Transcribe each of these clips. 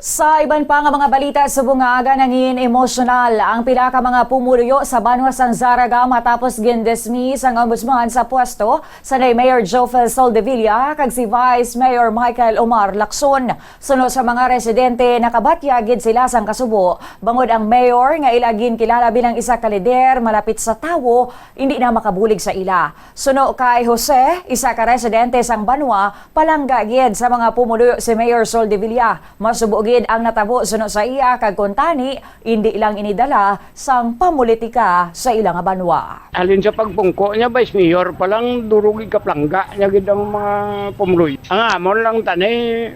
Sa iban pa nga mga balita sa bungaga, nangin emosyonal ang pila ka mga pumuluyo sa banwa sang Zarraga matapos gindismiss ang ombudsman sa pwesto sa Mayor Soldevilla kag si Vice Mayor Michael Omar Lacson. Sunod sa mga residente, nakabatyagid sila sang kasubo. Bangod ang mayor nga ilagin kilala bilang isa ka lider malapit sa tawo, hindi na makabulig sa ila. Suno kay Jose, isa ka residente sang banwa, palangga gid sa mga pumuluyo si Mayor Soldevilla. Masubo gid ang natabo suno sa iya kag kuntani hindi lang inidala sang pamulitika sa ilang banwa. Alin sa pagpungko niya, Vice Mayor, palang durugig ka plangga niya gid ang mga pumuloy. Ang amon lang tani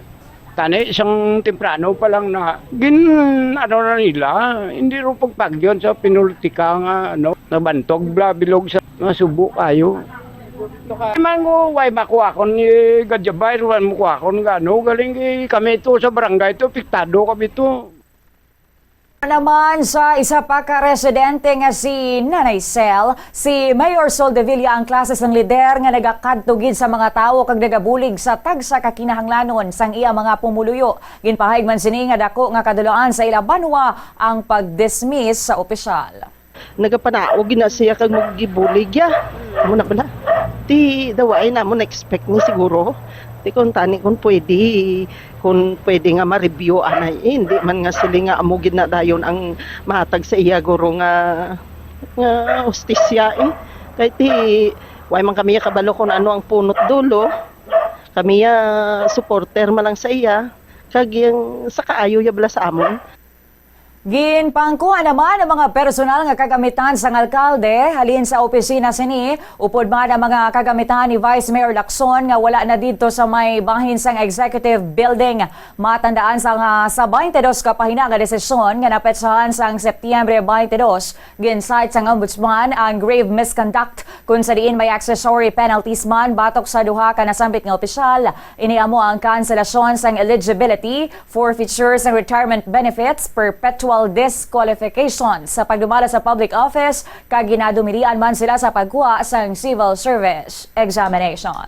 isang temprano pa lang na na nila, hindi ro pagpagyon sa pinulitika nga nabantog bilog sa mga subo kayo. Man ko way makuha kon ni gadjabay ruan mo kuha kon galing kami to sa barangay to piktado kami to. Naman sa isa pa ka residente nga si Nanay Sel, si Mayor Soldevilla ang klase ng lider nga nagakadtugid sa mga tawo kag nagabulig sa tagsa ka kinahanglanon sang iya mga pumuluyo. Ginpahayag man sini nga dako nga kadulaan sa ila banwa ang pagdismiss sa opisyal. Nagapanao gina siya kag magibulig ya. Amo na bala. Ti daway na mo na-expect ni siguro. Ti kung tani kung pwede nga ma-review anay hindi man nga sila nga amo gid na dayon ang mahatag sa iya guro nga hustisya kay ti way man kami kabalo kung ano ang punot dulo. Kami supporter man lang sa iya kag yung sa kaayo ya bala sa amon. Ginpangkuha naman ang mga personal nga kagamitan sang alkalde halin sa opisina sini upod man ang mga kagamitan ni Vice Mayor Lacson nga wala na dito sa may bahin sang executive building. Matandaan sa 22 ka pahina nga desisyon nga napetsahan sang Setyembre 22 ginsite sang ombudsman ang grave misconduct kung sa diin may accessory penalties man batok sa duha ka nasambit nga opisyal. Iniamo ang kanselasyon sang eligibility, forfeitures and retirement benefits, perpetual disqualification sa pagdumala sa public office kag ginadumilian man sila sa pagkuha sang civil service examination.